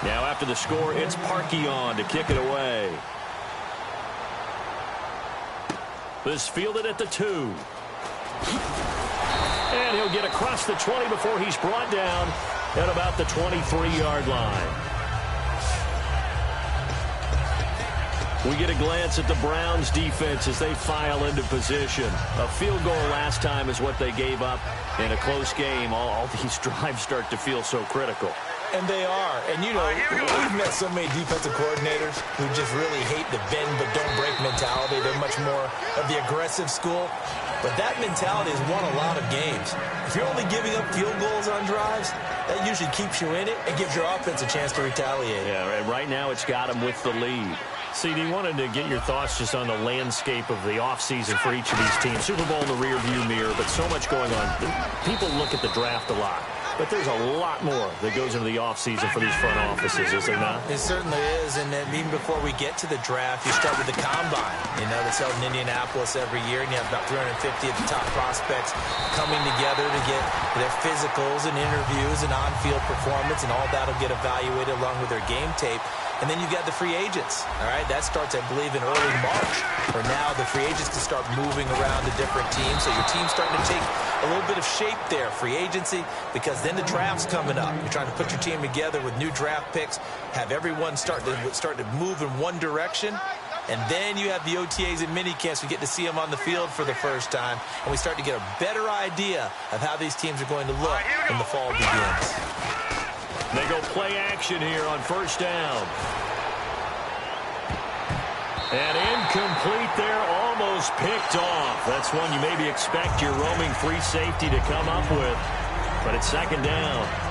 Now after the score, it's Parkey on to kick it away. This fielded at the 2. And he'll get across the 20 before he's brought down at about the 23-yard line. We get a glance at the Browns defense as they file into position. A field goal last time is what they gave up in a close game. All these drives start to feel so critical. And they are. And, you know, we've met so many defensive coordinators who just really hate the bend but don't break mentality. They're much more of the aggressive school. But that mentality has won a lot of games. If you're only giving up field goals on drives, that usually keeps you in it and gives your offense a chance to retaliate. Yeah, and right now it's got them with the lead. CD, wanted to get your thoughts just on the landscape of the offseason for each of these teams. Super Bowl in the rearview mirror, but so much going on. People look at the draft a lot, but there's a lot more that goes into the offseason for these front offices, is there not? It certainly is, and then even before we get to the draft, you start with the combine. You know, that's held in Indianapolis every year, and you have about 350 of the top prospects coming together to get their physicals and interviews and on-field performance, and all that will get evaluated along with their game tape. And then you've got the free agents, all right? That starts, I believe, in early March, where now the free agents can start moving around to different teams. So your team's starting to take a little bit of shape there, free agency, because then the draft's coming up. You're trying to put your team together with new draft picks, have everyone start to move in one direction. And then you have the OTAs and minicamps. We get to see them on the field for the first time, and we start to get a better idea of how these teams are going to look when the fall begins. They go play action here on first down. And incomplete there, almost picked off. That's one you maybe expect your roaming free safety to come up with. But it's second down.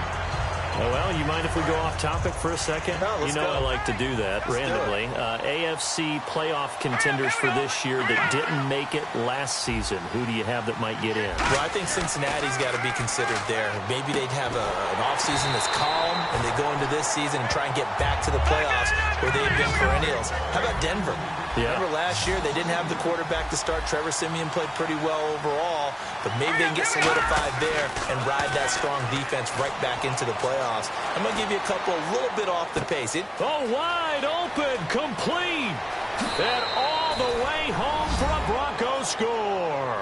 Oh, well, you mind if we go off topic for a second? No, you know go. I like to do that randomly. AFC playoff contenders for this year that didn't make it last season. Who do you have that might get in? Well, I think Cincinnati's got to be considered there. Maybe they'd have an offseason that's calm, and they go into this season and try and get back to the playoffs where they've been perennials. How about Denver? Yeah. Remember last year they didn't have the quarterback to start. Trevor Siemian played pretty well overall, but maybe they can get solidified there and ride that strong defense right back into the playoffs. I'm going to give you a couple a little bit off the pace. Wide open, complete, and all the way home for a Broncos score.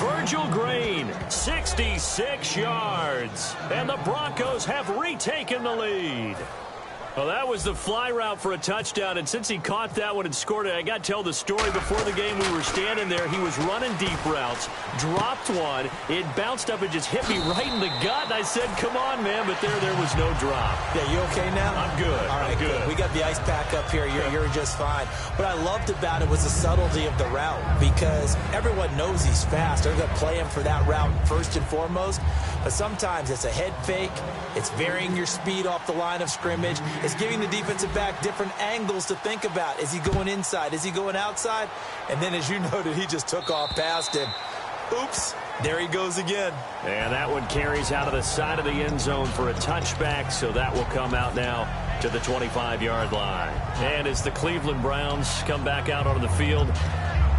Virgil Green, 66 yards, and the Broncos have retaken the lead. Well, that was the fly route for a touchdown, and since he caught that one and scored it, I got to tell the story. Before the game, we were standing there. He was running deep routes, dropped one. It bounced up and just hit me right in the gut, and I said, come on, man, but there was no drop. Yeah, you okay now? I'm good. All right, I'm good. We got the ice pack up here. You're just fine. What I loved about it was the subtlety of the route, because everyone knows he's fast. They're going to play him for that route first and foremost, but sometimes it's a head fake. It's varying your speed off the line of scrimmage. It's giving the defensive back different angles to think about. Is he going inside? Is he going outside? And then, as you noted, he just took off past him. Oops, there he goes again. And that one carries out of the side of the end zone for a touchback, so that will come out now to the 25-yard line. And as the Cleveland Browns come back out onto the field,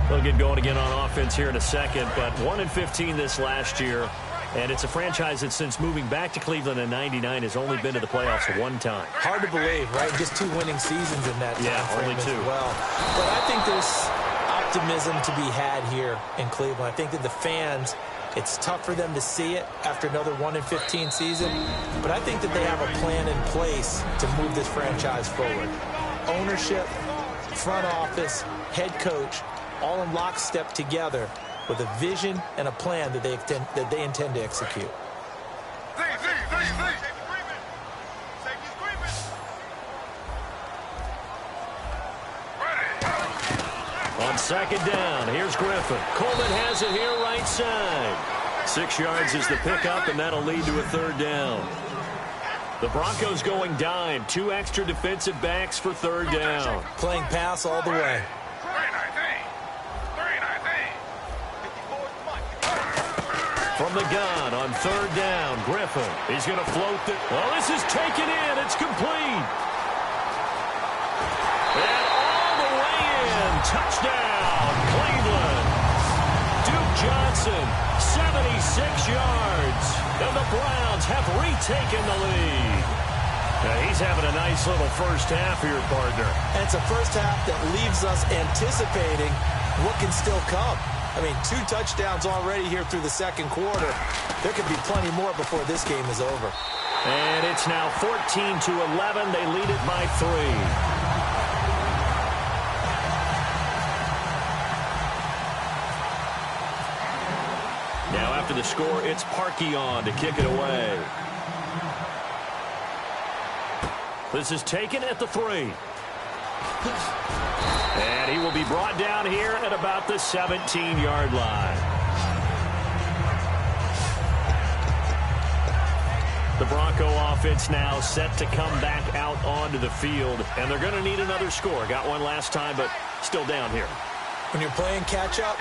they'll get going again on offense here in a second, but 1-15 this last year. And it's a franchise that since moving back to Cleveland in '99 has only been to the playoffs one time. Hard to believe, right? Just 2 winning seasons in that time frame only 2. as well. But I think there's optimism to be had here in Cleveland. I think that the fans, it's tough for them to see it after another 1-15 season. But I think that they have a plan in place to move this franchise forward. Ownership, front office, head coach, all in lockstep together, with a vision and a plan that they intend to execute. On second down, here's Griffin. Coleman has it here right side. 6 yards is the pickup, and that'll lead to a third down. The Broncos going dime. 2 extra defensive backs for third down. Playing pass all the way. From the gun on third down, Griffin. He's going to float the... Well, this is taken in. It's complete. And all the way in. Touchdown, Cleveland. Duke Johnson, 76 yards. And the Browns have retaken the lead. He's having a nice little first half here, partner. And it's a first half that leaves us anticipating what can still come. I mean, 2 touchdowns already here through the second quarter. There could be plenty more before this game is over. And it's now 14-11. They lead it by 3. Now after the score, it's Parkey on to kick it away. This is taken at the 3. And he will be brought down here at about the 17-yard line. The Bronco offense now set to come back out onto the field. And they're going to need another score. Got one last time, but still down here. When you're playing catch-up,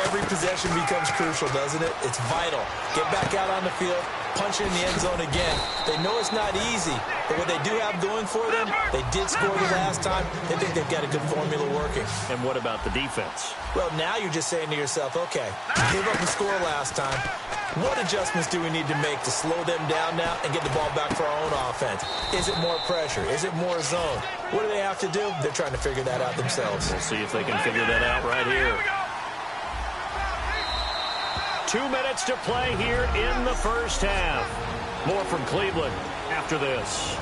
every possession becomes crucial, doesn't it? It's vital. Get back out on the field, punch it in the end zone again. They know it's not easy, but what they do have going for them, they did score the last time. They think they've got a good formula working. And what about the defense? Well, now you're just saying to yourself, okay, gave up the score last time. What adjustments do we need to make to slow them down now and get the ball back for our own offense? Is it more pressure? Is it more zone? What do they have to do? They're trying to figure that out themselves. We'll see if they can figure that out right here. 2 minutes to play here in the first half. More from Cleveland after this.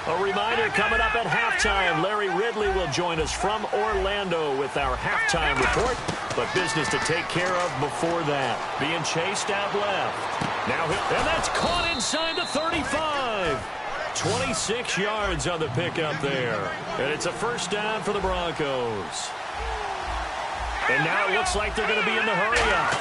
A reminder coming up at halftime. Larry Ridley will join us from Orlando with our halftime report. But business to take care of before that. Being chased out left. Now, and that's caught inside the 35. 26 yards on the pickup there. And it's a first down for the Broncos. And now it looks like they're going to be in the hurry-up.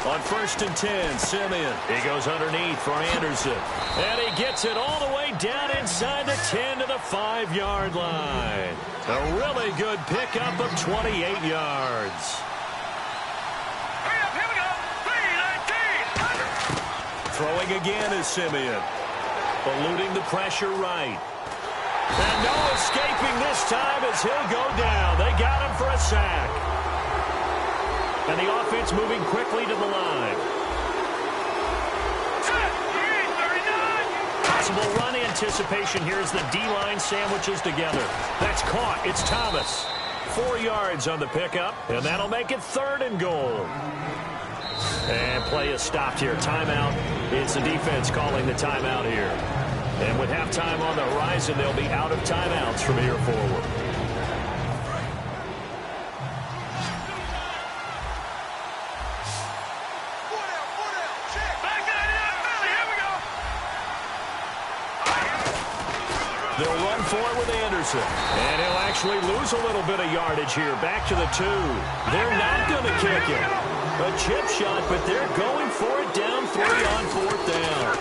On 1st and 10, Simeon. He goes underneath for Anderson. And he gets it all the way down inside the 10 to the 5-yard line. A really good pickup of 28 yards. Here we go. 3-19. Throwing again is Simeon. Eluding the pressure right. And no escaping this time as he'll go down. They got him for a sack. And the offense moving quickly to the line. Possible run anticipation here as the D-line sandwiches together. That's caught. It's Thomas. 4 yards on the pickup, and that'll make it 3rd and goal. And play is stopped here. Timeout. It's the defense calling the timeout here. And with halftime on the horizon, they'll be out of timeouts from here forward. They'll run for it with Anderson. And he'll actually lose a little bit of yardage here. Back to the 2. They're not going to kick it. A chip shot, but they're going for it down 3 on 4th down.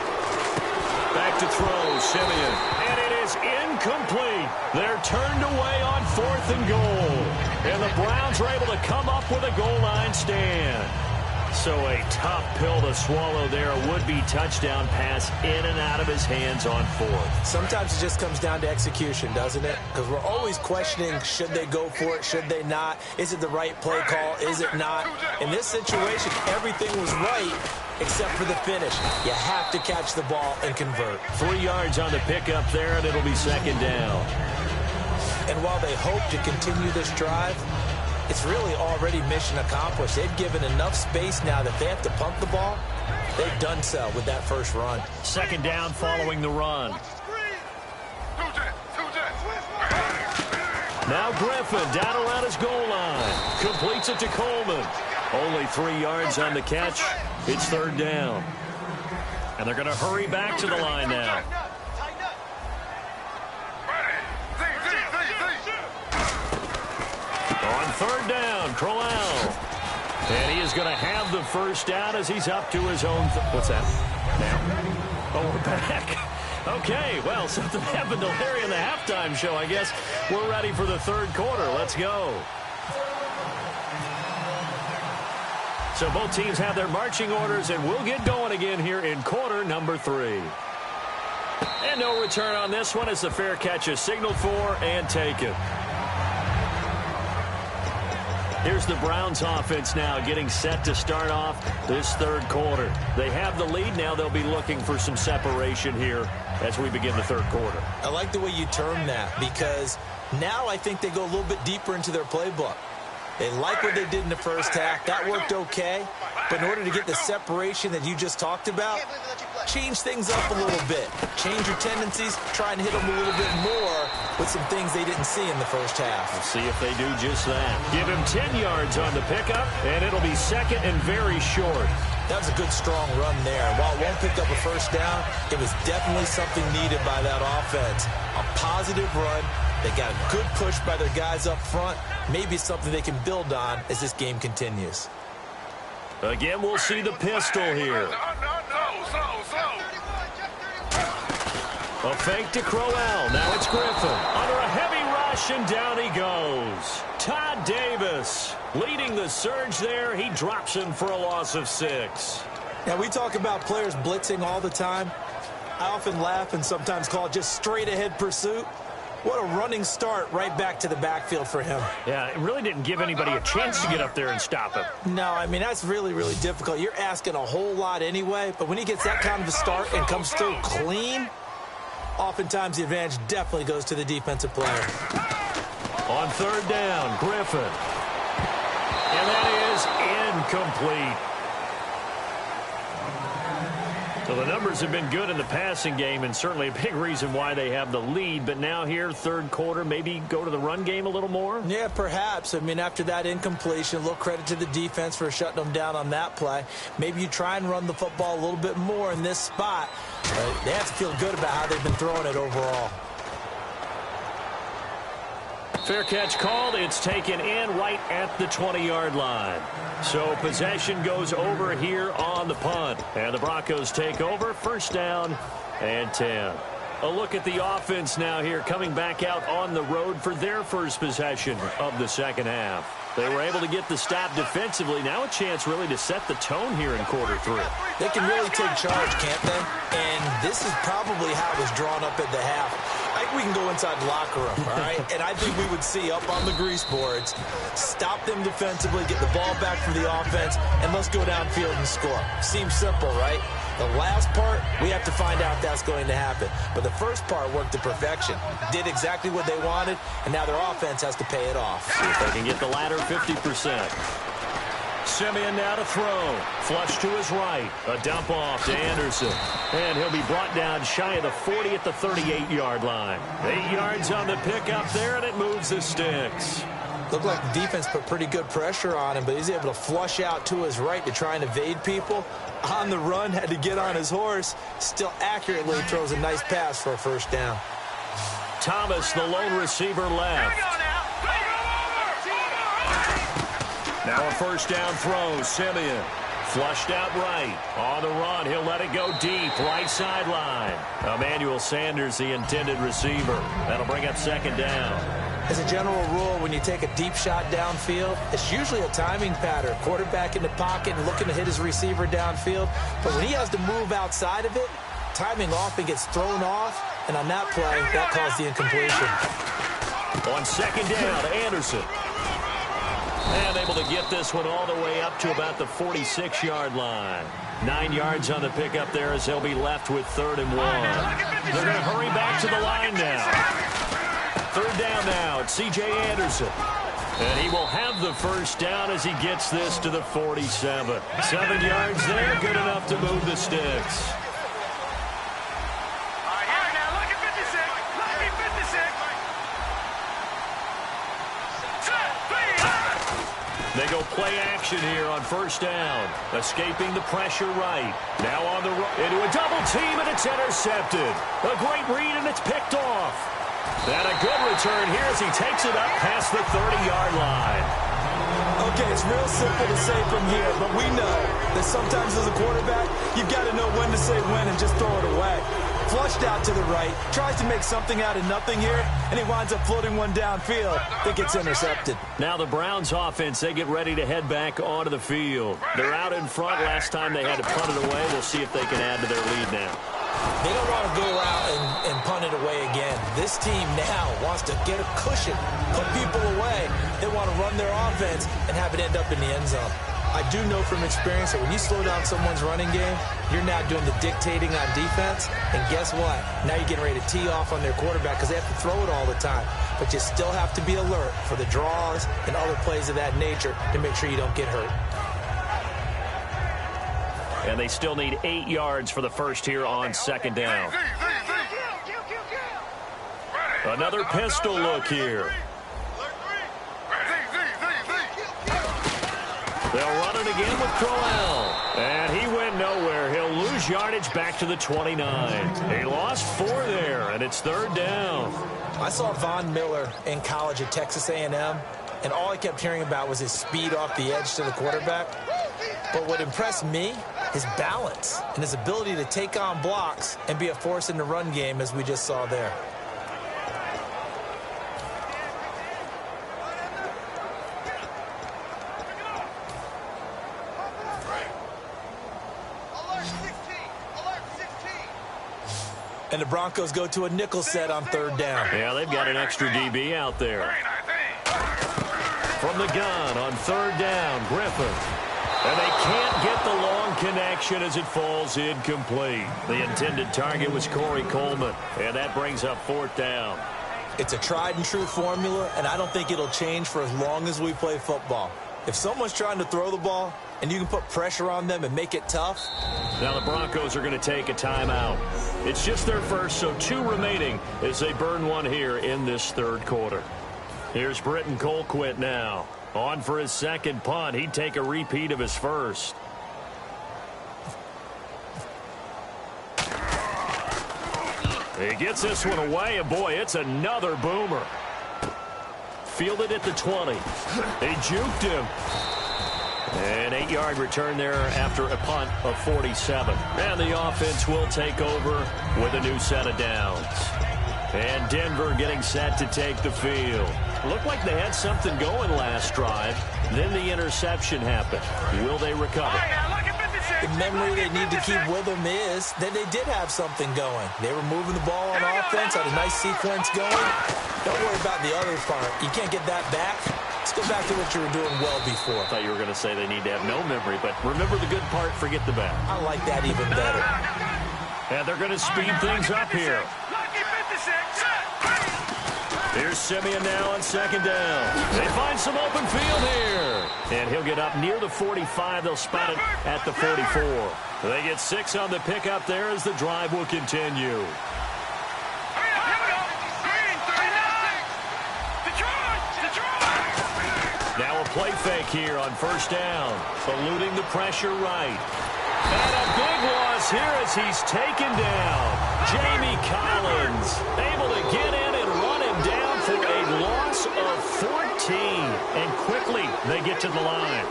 Back to throw, Simeon. And it is incomplete. They're turned away on 4th and goal. And the Browns are able to come up with a goal line stand. So a tough pill to swallow there. A would-be touchdown pass in and out of his hands on 4th. Sometimes it just comes down to execution, doesn't it? Because we're always questioning, should they go for it, should they not? Is it the right play call, is it not? In this situation, everything was right except for the finish. You have to catch the ball and convert. 3 yards on the pickup there, and it'll be 2nd down. And while they hope to continue this drive, it's really already mission accomplished. They've given enough space now that they have to pump the ball. They've done so with that first run. 2nd down following the run. Now Griffin down around his goal line. Completes it to Coleman. Only 3 yards on the catch. It's 3rd down. And they're going to hurry back to the line now. On 3rd down, Crowell. And he is going to have the first down as he's up to his own. What's that? Now. Oh, we're back. Okay, well, something happened to Larry in the halftime show, I guess. We're ready for the 3rd quarter. Let's go. So both teams have their marching orders, and we'll get going again here in quarter number 3. And no return on this one as the fair catch is signaled for and taken. Here's the Browns offense now getting set to start off this third quarter. They have the lead. Now they'll be looking for some separation here as we begin the third quarter. I like the way you term that, because now I think they go a little bit deeper into their playbook. They like what they did in the first half. That worked okay. But in order to get the separation that you just talked about, change things up a little bit. Change your tendencies. Try and hit them a little bit more with some things they didn't see in the first half. We'll see if they do just that. Give him 10 yards on the pickup, and it'll be second and very short. That was a good, strong run there. While it won't pick up a first down, it was definitely something needed by that offense. A positive run. They got a good push by their guys up front. Maybe something they can build on as this game continues. Again, we'll see the pistol here. A fake to Crowell. Now it's Griffin. Under a heavy rush, and down he goes. Todd Davis leading the surge there. He drops him for a loss of 6. Now, we talk about players blitzing all the time. I often laugh and sometimes call it just straight-ahead pursuit. What a running start right back to the backfield for him. Yeah, it really didn't give anybody a chance to get up there and stop him. No, I mean, that's really, really difficult. You're asking a whole lot anyway, but when he gets that kind of a start and comes through clean, oftentimes the advantage definitely goes to the defensive player. On third down, Griffin. And that is incomplete. So the numbers have been good in the passing game, and certainly a big reason why they have the lead. But now here, third quarter, maybe go to the run game a little more? Yeah, perhaps. I mean, after that incompletion, a little credit to the defense for shutting them down on that play. Maybe you try and run the football a little bit more in this spot. But they have to feel good about how they've been throwing it overall. Fair catch called. It's taken in right at the 20-yard line. So possession goes over here on the punt. And the Broncos take over. First down and 10. A look at the offense now here, coming back out on the road for their first possession of the second half. They were able to get the stop defensively. Now a chance really to set the tone here in quarter 3. They can really take charge, can't they? And this is probably how it was drawn up at the half. I think we can go inside the locker room, all right? And I think we would see up on the grease boards, stop them defensively, get the ball back for the offense, and let's go downfield and score. Seems simple, right? The last part, we have to find out if that's going to happen. But the first part worked to perfection. Did exactly what they wanted, and now their offense has to pay it off. See if they can get the latter 50%. Simeon now to throw. Flush to his right. A dump off to Anderson. And he'll be brought down shy of the 40 at the 38-yard line. 8 yards on the pickup there, and it moves the sticks. Looked like the defense put pretty good pressure on him, but he's able to flush out to his right to try and evade people. On the run, had to get on his horse. Still accurately throws a nice pass for a first down. Thomas, the lone receiver, left. Now a first down throw. Simeon flushed out right. On the run, he'll let it go deep. Right sideline. Emmanuel Sanders, the intended receiver. That'll bring up second down. As a general rule, when you take a deep shot downfield, it's usually a timing pattern. Quarterback in the pocket and looking to hit his receiver downfield. But when he has to move outside of it, timing off and gets thrown off. And on that play, that caused the incompletion. On second down, Anderson. And able to get this one all the way up to about the 46-yard line. 9 yards on the pickup there as they'll be left with 3rd and 1. They're going to hurry back to the line now. Third down now. It's C.J. Anderson. And he will have the first down as he gets this to the 47. 7 yards there, good enough to move the sticks. They go play action here on first down. Escaping the pressure right. Now on the run into a double team, and it's intercepted. A great read, and it's picked off. And a good return here as he takes it up past the 30-yard line. Okay, it's real simple to say from here, but we know that sometimes as a quarterback, you've got to know when to say when and just throw it away. Flushed out to the right, tries to make something out of nothing here, and he winds up floating one downfield that gets intercepted. Now the Browns offense, they get ready to head back onto the field. They're out in front. Last time they had to punt it away. We'll see if they can add to their lead now. They don't want to go out and punt it away again. This team now wants to get a cushion, put people away. They want want to run their offense and have it end up in the end zone. I do know from experience that when you slow down someone's running game, you're now doing the dictating on defense. And guess what? Now you're getting ready to tee off on their quarterback because they have to throw it all the time. But you still have to be alert for the draws and other plays of that nature to make sure you don't get hurt. And they still need 8 yards for the first here on second down. Another pistol look here. They'll run it again with Crowell. And he went nowhere. He'll lose yardage back to the 29. He lost 4 there, and it's third down. I saw Von Miller in college at Texas A&M, and all I kept hearing about was his speed off the edge to the quarterback. But what impressed me, his balance and his ability to take on blocks and be a force in the run game, as we just saw there. And the Broncos go to a nickel set on third down. Yeah, they've got an extra DB out there. From the gun on third down, Griffin. And they can't get the long connection as it falls incomplete. The intended target was Corey Coleman, and that brings up fourth down. It's a tried-and-true formula, and I don't think it'll change for as long as we play football. If someone's trying to throw the ball and you can put pressure on them and make it tough. Now the Broncos are going to take a timeout. It's just their first, so 2 remaining as they burn one here in this third quarter. Here's Britton Colquitt now. On for his second punt. He'd take a repeat of his first. He gets this one away, and boy, it's another boomer. Fielded at the 20. They juked him. An 8-yard return there after a punt of 47. And the offense will take over with a new set of downs. And Denver getting set to take the field. Looked like they had something going last drive. Then the interception happened. Will they recover? The memory they need to keep with them is that they did have something going. They were moving the ball on offense, had a nice sequence going. Don't worry about the other part. You can't get that back. Let's go back to what you were doing well before. I thought you were going to say they need to have no memory, but remember the good part, forget the bad. I like that even better. And they're going to speed things up here. Here's Simeon now on second down. They find some open field here. And he'll get up near the 45. They'll spot it at the 44. They get 6 on the pickup there as the drive will continue. Now a play fake here on first down. Eluding the pressure right. And a big loss here as he's taken down. Jamie Collins able to get in and run him down for a loss of 14. And quickly they get to the line.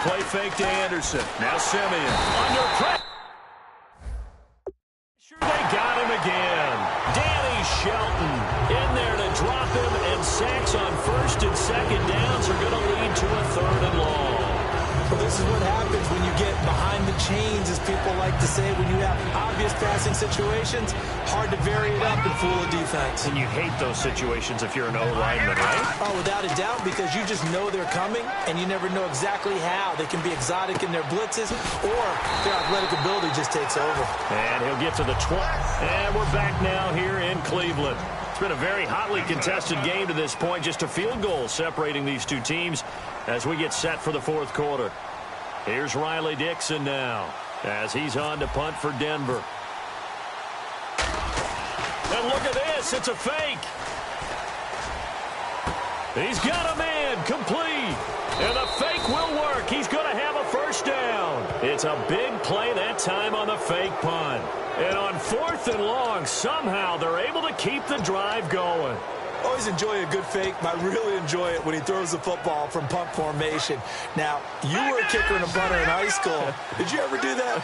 Play fake to Anderson. Now Simeon under pressure. They got him again. Danny Shelton in there to drop him, and sacks on first and second downs are going to lead to a third and long. Well, this is what happens when you get behind the chains, as people like to say. When you have obvious passing situations, hard to vary it up and fool a defense. And you hate those situations if you're an O-lineman, right? Oh, without a doubt, because you just know they're coming, and you never know exactly how. They can be exotic in their blitzes, or their athletic ability just takes over. And he'll get to the 20. And we're back now here in Cleveland. It's been a very hotly contested game to this point. Just a field goal separating these two teams as we get set for the fourth quarter. Here's Riley Dixon now as he's on to punt for Denver. And look at this. It's a fake. He's got a man complete. And the fake will work. He's going to have a first down. It's a big play that time on the fake punt. And on fourth and long, somehow they're able to keep the drive going. Always enjoy a good fake, but I really enjoy it when he throws the football from punt formation. Now, you were a kicker and a punter in high school. Did you ever do that?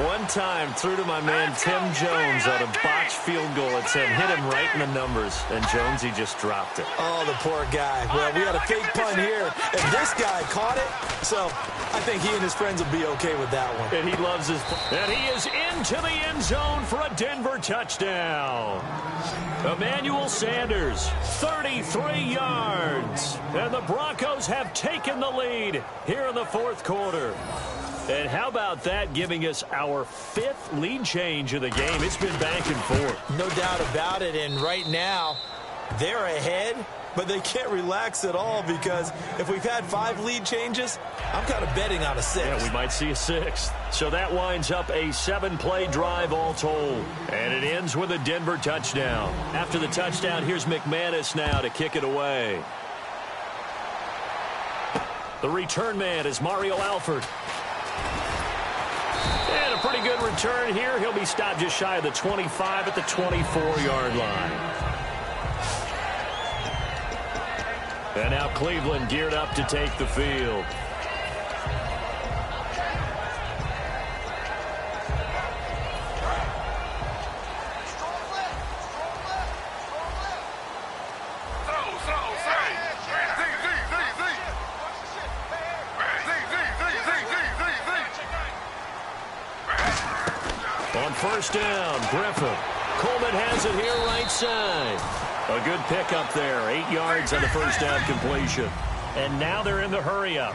One time, threw to my man Tim Jones on a botched field goal at 10. Hit him right in the numbers, and Jones, he just dropped it. Oh, the poor guy. Well, we had a fake punt here, and this guy caught it, so I think he and his friends will be okay with that one. And he loves his... And he is into the end zone for a Denver touchdown. Emmanuel Sanders, 33 yards. And the Broncos have taken the lead here in the fourth quarter. And how about that, giving us our 5th lead change of the game? It's been back and forth. No doubt about it, and right now, they're ahead, but they can't relax at all because if we've had 5 lead changes, I'm kind of betting on a 6th. Yeah, we might see a 6th. So that winds up a 7-play drive all told. And it ends with a Denver touchdown. After the touchdown, here's McManus now to kick it away. The return man is Mario Alford. And a pretty good return here. He'll be stopped just shy of the 25 at the 24-yard line. And now Cleveland geared up to take the field. On first down, Griffin. Coleman has it here right side. A good pickup there. 8 yards on the first down completion. And now they're in the hurry-up.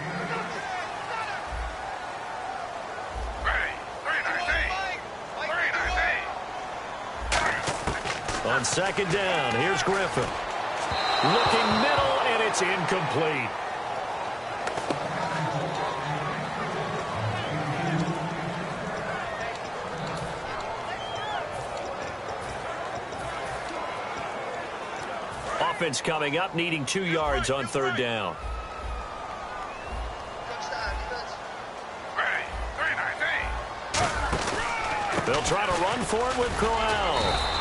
On second down, here's Griffin. Looking middle, and it's incomplete. Offense coming up, needing 2 yards on third down. They'll try to run for it with Corral.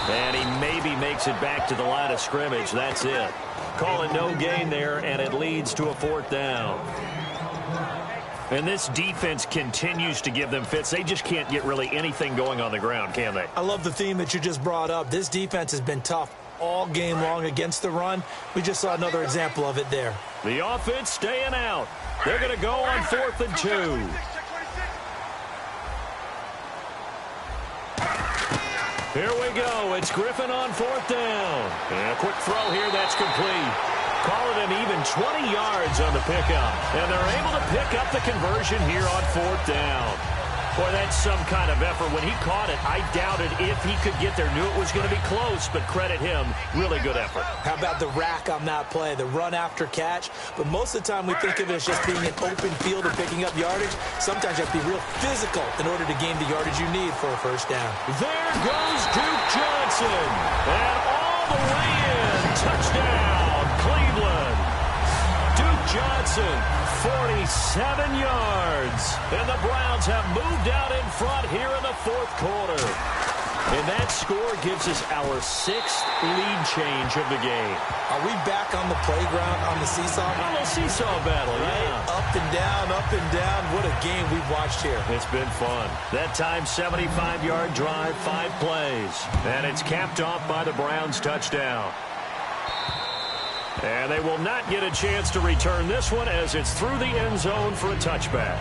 And he maybe makes it back to the line of scrimmage. That's it. Calling no gain there, and it leads to a 4th down. And this defense continues to give them fits. They just can't get really anything going on the ground, can they? I love the theme that you just brought up. This defense has been tough all game long against the run. We just saw another example of it there. The offense staying out. They're going to go on 4th and 2. Here we go. It's Griffin on 4th down. And a quick throw here. That's complete. Call it an even 20 yards on the pickup. And they're able to pick up the conversion here on 4th down. Boy, that's some kind of effort. When he caught it, I doubted if he could get there. Knew it was going to be close, but credit him. Really good effort. How about the rack on that play, the run after catch? But most of the time we think of it as just being an open field and picking up yardage. Sometimes you have to be real physical in order to gain the yardage you need for a first down. There goes Duke Johnson. And all the way in. Touchdown, Cleveland. Duke Johnson, 47 yards. And the Browns have moved out in front here in the fourth quarter. And that score gives us our 6th lead change of the game. Are we back on the playground on the seesaw? A little seesaw battle, yeah. Up and down, up and down. What a game we've watched here. It's been fun. That time, 75-yard drive, 5 plays. And it's capped off by the Browns' touchdown. And they will not get a chance to return this one as it's through the end zone for a touchback.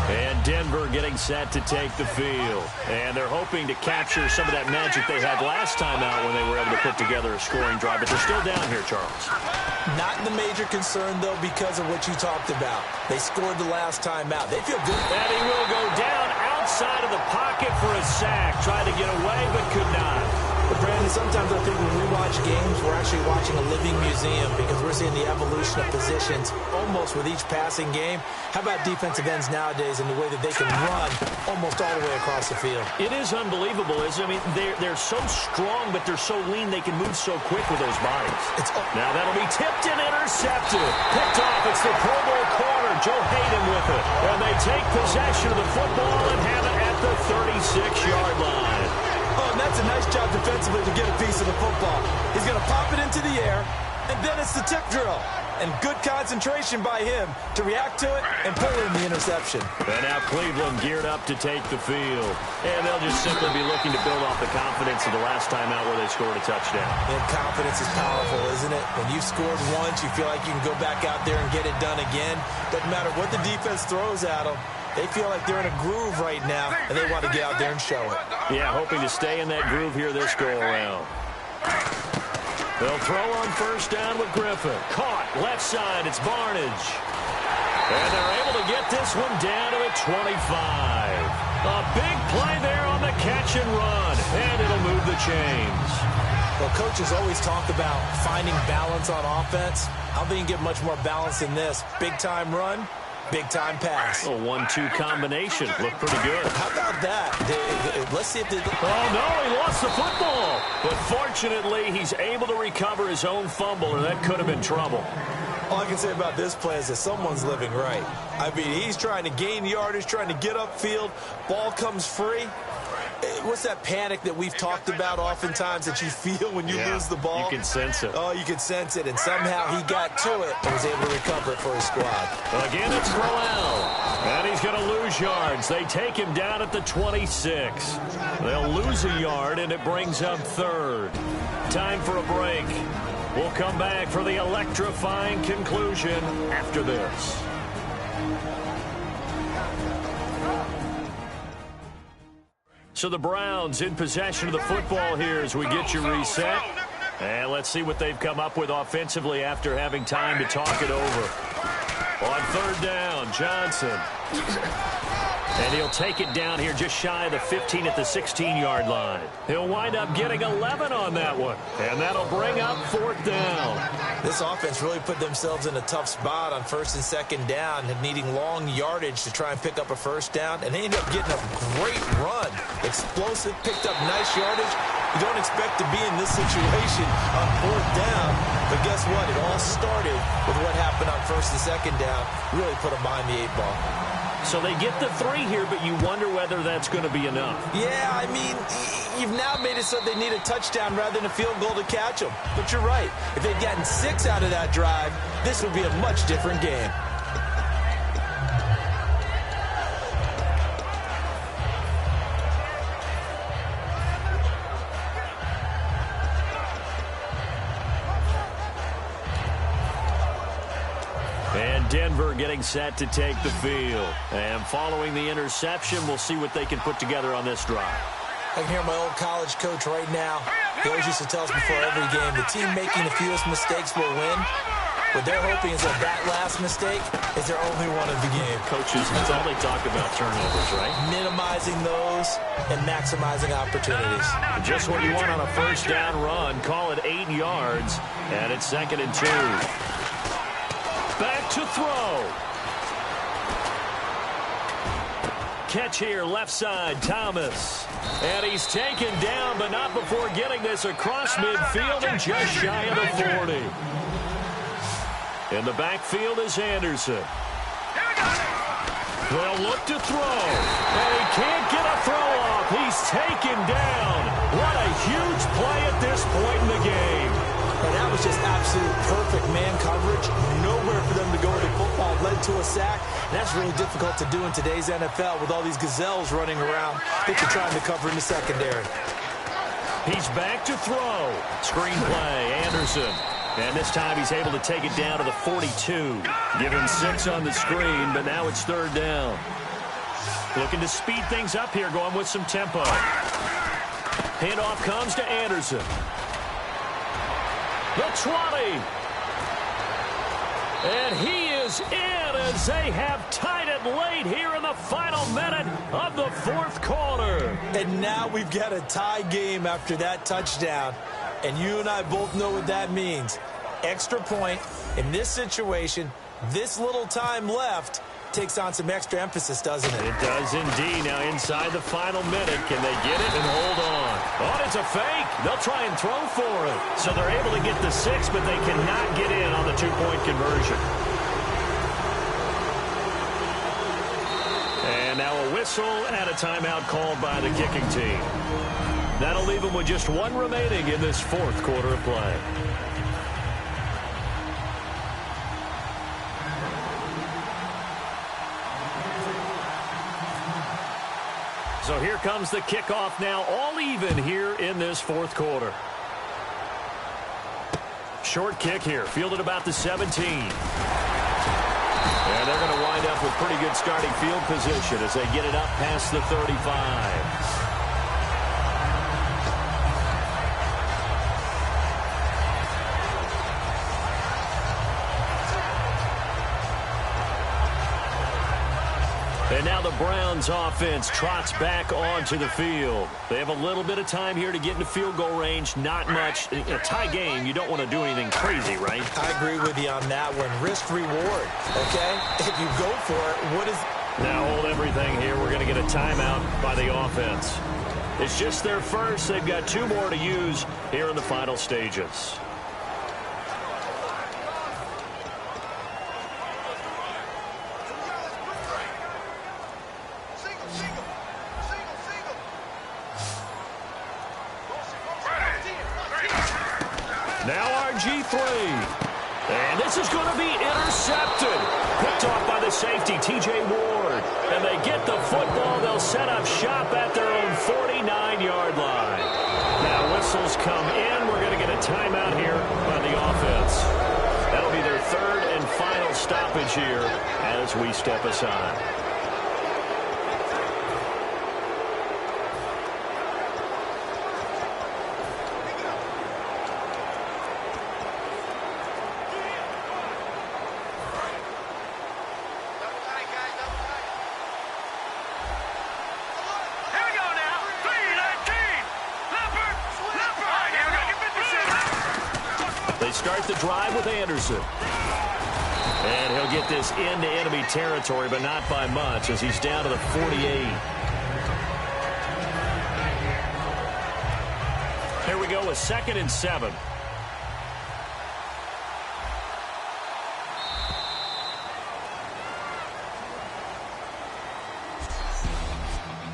And Denver getting set to take the field. And they're hoping to capture some of that magic they had last time out when they were able to put together a scoring drive. But they're still down here, Charles. Not the major concern, though, because of what you talked about. They scored the last time out. They feel good. And he will go down outside of the pocket for a sack. Tried to get away, but could not. But, Brandon, sometimes I think when we watch games, we're actually watching a living museum because we're seeing the evolution of positions almost with each passing game. How about defensive ends nowadays and the way that they can run almost all the way across the field? It is unbelievable, isn't it? I mean, they're so strong, but they're so lean. They can move so quick with those bodies. Now that'll be tipped and intercepted. Picked off. It's the Pro Bowl corner, Joe Hayden with it. And they take possession of the football and have it at the 36-yard line. Oh, and that's a nice job defensively to get a piece of the football. He's going to pop it into the air, and then it's the tip drill. And good concentration by him to react to it and pull in the interception. And now Cleveland geared up to take the field. And they'll just simply be looking to build off the confidence of the last time out where they scored a touchdown. And confidence is powerful, isn't it? When you've scored once, you feel like you can go back out there and get it done again. Doesn't matter what the defense throws at them. They feel like they're in a groove right now, and they want to get out there and show it. Yeah, hoping to stay in that groove here this go-around. They'll throw on first down with Griffin. Caught, left side, it's Barnage. And they're able to get this one down to the 25. A big play there on the catch and run, and it'll move the chains. Well, coaches always talk about finding balance on offense. I don't think you can get much more balance than this. Big-time run, big-time pass. A 1-2 combination. Looked pretty good. How about that? Let's see if they... Oh, no, he lost the football. But fortunately, he's able to recover his own fumble, or that could have been trouble. All I can say about this play is that someone's living right. I mean, he's trying to gain yardage, trying to get upfield. Ball comes free. What's that panic that we've talked about oftentimes that you feel when you lose the ball? You can sense it. Oh, you can sense it, and somehow he got to it and was able to recover it for his squad. Again, it's Crowell, and he's going to lose yards. They take him down at the 26. They'll lose a yard, and it brings up third. Time for a break. We'll come back for the electrifying conclusion after this. So the Browns in possession of the football here as we get you reset. And let's see what they've come up with offensively after having time to talk it over. On third down, Johnson. And he'll take it down here just shy of the 15 at the 16-yard line. He'll wind up getting 11 on that one. And that'll bring up fourth down. This offense really put themselves in a tough spot on first and second down, needing long yardage to try and pick up a first down. And they ended up getting a great run. Explosive, picked up nice yardage. You don't expect to be in this situation on fourth down. But guess what? It all started with what happened on first and second down. Really put them behind the 8-ball. So they get the 3 here, but you wonder whether that's going to be enough. Yeah, I mean, you've now made it so they need a touchdown rather than a field goal to catch them. But you're right. If they'd gotten 6 out of that drive, this would be a much different game. And Denver getting set to take the field. And following the interception, we'll see what they can put together on this drive. I can hear my old college coach right now. He always used to tell us before every game, the team making the fewest mistakes will win. What they're hoping is that that last mistake is their only one of the game. Coaches, that's all they talk about, turnovers, right? Minimizing those and maximizing opportunities. Just what you want on a first down run. Call it 8 yards, and it's 2nd and 2. Back to throw. Catch here, left side, Thomas. And he's taken down, but not before getting this across midfield and just shy of the 40. In the backfield is Anderson. They'll look to throw. And he can't get a throw off. He's taken down. What a huge play at this point in the game. And that was just absolute perfect man coverage. Nowhere for them to go with the football. Led to a sack. And that's really difficult to do in today's NFL with all these gazelles running around that you're trying to cover in the secondary. He's back to throw. Screen play, Anderson. And this time he's able to take it down to the 42. Give him 6 on the screen, but now it's third down. Looking to speed things up here, going with some tempo. Handoff comes to Anderson. The 20. And he is in as they have tied it late here in the final minute of the fourth quarter. And now we've got a tie game after that touchdown. And you and I both know what that means. Extra point in this situation, this little time left, takes on some extra emphasis, doesn't it? It does indeed. Now inside the final minute, can they get it and hold on? Oh, it's a fake. They'll try and throw for it. So they're able to get the 6, but they cannot get in on the 2-point conversion. And now a whistle and a timeout called by the kicking team. That'll leave them with just one remaining in this fourth quarter of play. So here comes the kickoff now, all even here in this fourth quarter. Short kick here, fielded about the 17. And they're going to wind up with pretty good starting field position as they get it up past the 35. And now the Browns offense trots back onto the field. They have a little bit of time here to get into field goal range. Not much. In a tie game, you don't want to do anything crazy, right? I agree with you on that one. Risk reward, okay? If you go for it, what is... Now hold everything here. We're going to get a timeout by the offense. It's just their first. They've got two more to use here in the final stages. And this is going to be intercepted. Picked off by the safety, T.J. Ward. And they get the football. They'll set up shop at their own 49-yard line. Now whistles come in. We're going to get a timeout here by the offense. That'll be their third and final stoppage here as we step aside. Start the drive with Anderson. And he'll get this into enemy territory, but not by much as he's down to the 48. Here we go with 2nd and 7.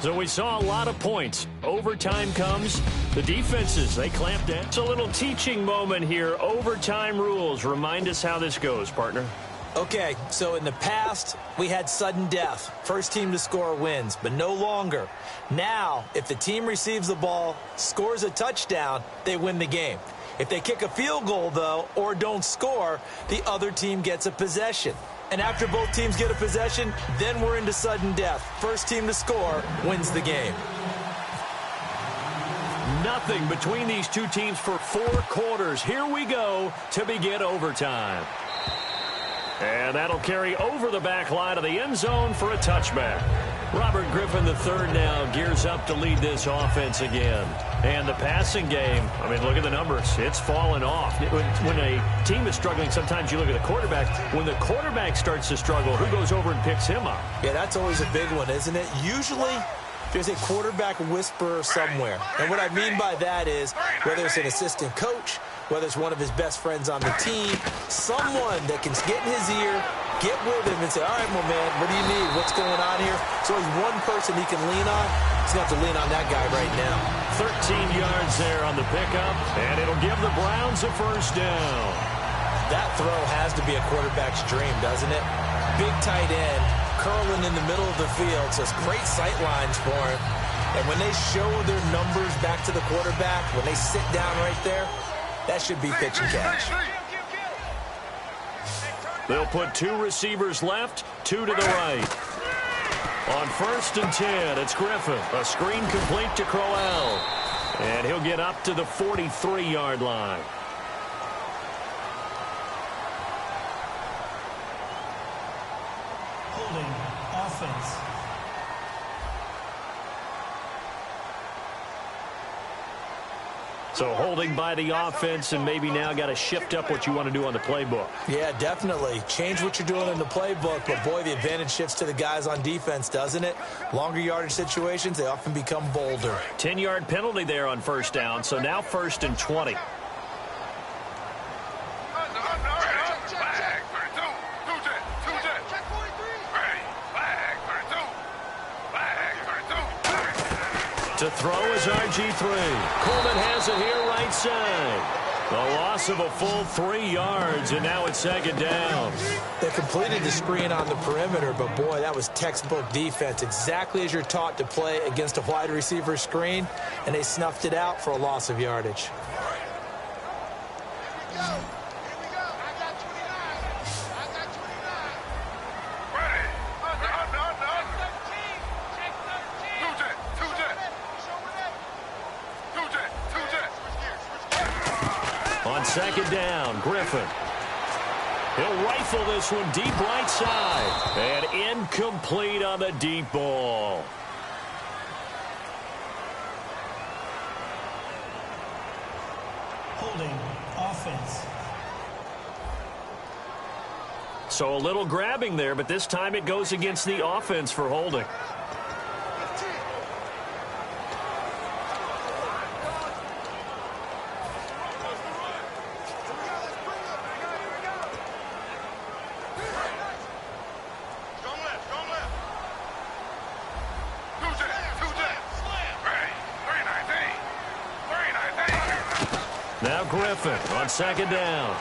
So we saw a lot of points. Overtime comes. The defenses, they clamp down. It's a little teaching moment here. Overtime rules. Remind us how this goes, partner. Okay, so in the past, we had sudden death. First team to score wins, but no longer. Now, if the team receives the ball, scores a touchdown, they win the game. If they kick a field goal, though, or don't score, the other team gets a possession. And after both teams get a possession, then we're into sudden death. First team to score wins the game. Nothing between these two teams for 4 quarters. Here we go to begin overtime. And that'll carry over the back line of the end zone for a touchback. Robert Griffin III now gears up to lead this offense again. And the passing game, I mean, look at the numbers. It's fallen off. When a team is struggling, sometimes you look at the quarterback. When the quarterback starts to struggle, who goes over and picks him up? Yeah, that's always a big one, isn't it? Usually, there's a quarterback whisperer somewhere. And what I mean by that is, whether it's an assistant coach, whether it's one of his best friends on the team, someone that can get in his ear, get with him and say, all right, well, man, what do you need? What's going on here? So he's one person he can lean on. He's going to have to lean on that guy right now. 13 yards there on the pickup, and it'll give the Browns a first down. That throw has to be a quarterback's dream, doesn't it? Big tight end, curling in the middle of the field, so it's great sight lines for him. And when they show their numbers back to the quarterback, when they sit down right there, that should be pitch and catch. They'll put 2 receivers left, 2 to the right. On 1st and 10, it's Griffin. A screen complete to Crowell. And he'll get up to the 43-yard line. Holding offense. So holding by the offense, and maybe now got to shift up what you want to do on the playbook. Yeah, definitely. Change what you're doing in the playbook, but boy, the advantage shifts to the guys on defense, doesn't it? Longer yardage situations, they often become bolder. 10-yard penalty there on 1st down, so now 1st and 20. To throw is RG3. Coleman has it here right side. The loss of a full 3 yards, and now it's second down. They completed the screen on the perimeter, but, boy, that was textbook defense, exactly as you're taught to play against a wide receiver screen, and they snuffed it out for a loss of yardage. On second down, Griffin. He'll rifle this one deep right side. And incomplete on the deep ball. Holding offense. So a little grabbing there, but this time it goes against the offense for holding. Now Griffin on second down.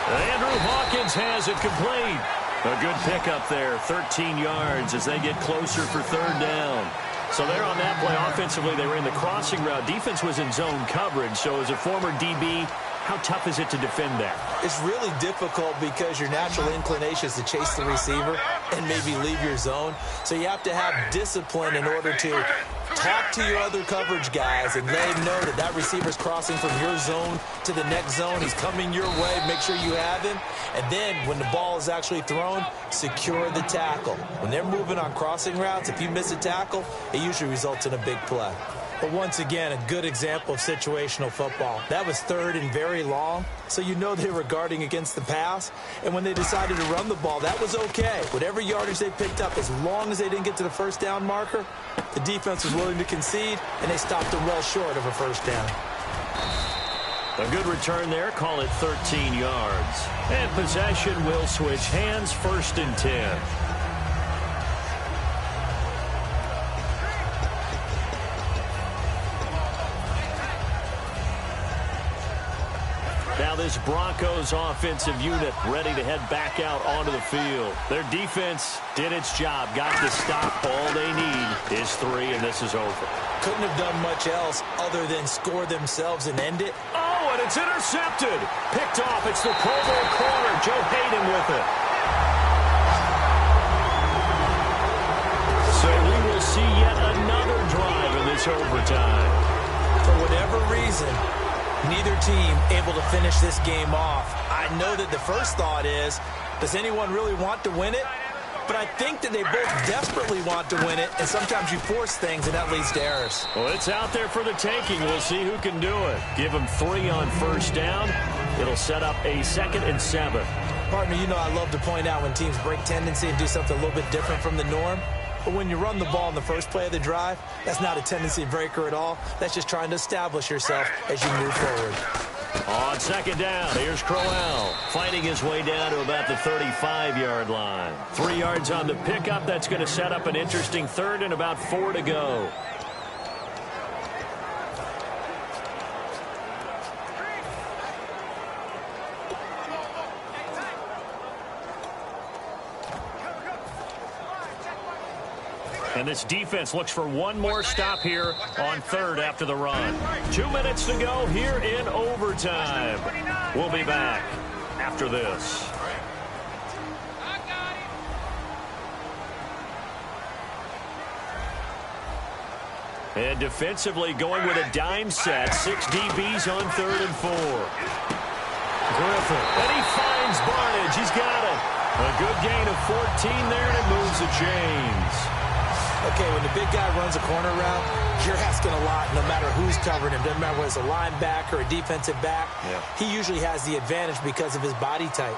Andrew Hawkins has it complete. A good pickup there, 13 yards as they get closer for third down. So there on that play, offensively, they were in the crossing route. Defense was in zone coverage, so as a former DB, how tough is it to defend that? It's really difficult because your natural inclination is to chase the receiver and maybe leave your zone. So you have to have discipline in order to talk to your other coverage guys and let him know that that receiver's crossing from your zone to the next zone. He's coming your way. Make sure you have him. And then when the ball is actually thrown, secure the tackle. When they're moving on crossing routes, if you miss a tackle, it usually results in a big play. But once again, a good example of situational football. That was third and very long, so you know they were guarding against the pass. And when they decided to run the ball, that was okay. Whatever yardage they picked up, as long as they didn't get to the first down marker, the defense was willing to concede, and they stopped them well short of a first down. A good return there. Call it 13 yards. And possession will switch hands, 1st and 10. Now this Broncos offensive unit ready to head back out onto the field. Their defense did its job, got the stop. All they need is 3, and this is over. Couldn't have done much else other than score themselves and end it. Oh, and it's intercepted. Picked off. It's the Pro Bowl corner. Joe Hayden with it. So we will see yet another drive in this overtime. For whatever reason, neither team able to finish this game off. I know that the first thought is, does anyone really want to win it? But I think that they both desperately want to win it, and sometimes you force things, and that leads to errors. Well, it's out there for the taking. We'll see who can do it. Give them 3 on first down. It'll set up a 2nd and 7. Partner, you know I love to point out when teams break tendency and do something a little bit different from the norm. But when you run the ball in the first play of the drive, that's not a tendency breaker at all. That's just trying to establish yourself as you move forward. On second down, here's Crowell fighting his way down to about the 35-yard line. 3 yards on the pickup. That's going to set up an interesting 3rd and about 4 to go. And this defense looks for one more stop here on 3rd after the run. 2 minutes to go here in overtime. We'll be back after this. And defensively going with a dime set. 6 DBs on 3rd and 4. Griffin. And he finds Barnage. He's got it. A good gain of 14 there, and it moves the chains. Okay, when the big guy runs a corner route, you're asking a lot no matter who's covering him. Doesn't matter whether it's a linebacker or a defensive back. Yeah. He usually has the advantage because of his body type.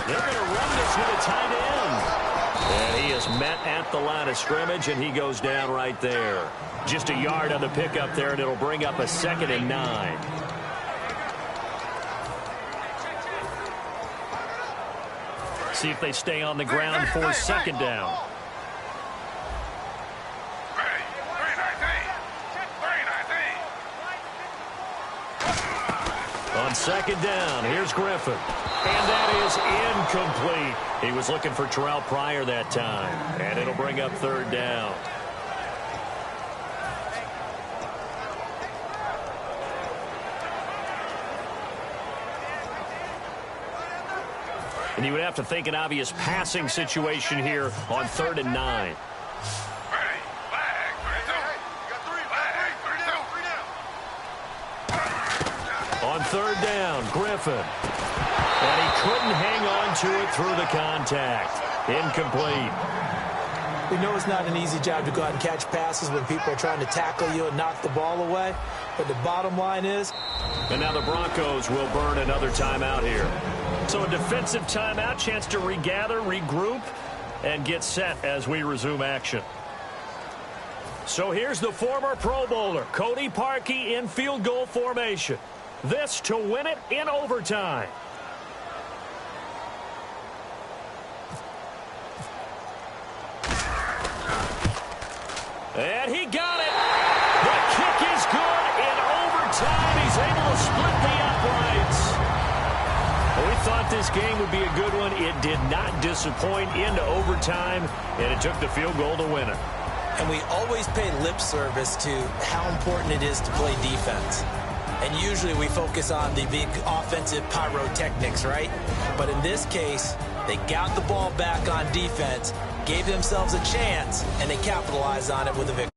They're going to run this with a tight end. And he is met at the line of scrimmage, and he goes down right there. Just a yard on the pickup there, and it'll bring up a 2nd and 9. See if they stay on the ground for 2nd down. second down. Here's Griffin. And that is incomplete. He was looking for Terrell Pryor that time. And it'll bring up third down. And you would have to think an obvious passing situation here on 3rd and 9. On 3rd down, Griffin. And he couldn't hang on to it through the contact. Incomplete. We know it's not an easy job to go out and catch passes when people are trying to tackle you and knock the ball away. But the bottom line is... And now the Broncos will burn another timeout here. So a defensive timeout, chance to regather, regroup, and get set as we resume action. So here's the former Pro Bowler, Cody Parkey, in field goal formation. This to win it in overtime. And he got it. The kick is good in overtime. He's able to split the uprights. We thought this game would be a good one. It did not disappoint into overtime, and it took the field goal to win it. And we always pay lip service to how important it is to play defense. And usually we focus on the big offensive pyrotechnics, right? But in this case, they got the ball back on defense, gave themselves a chance, and they capitalized on it with a victory.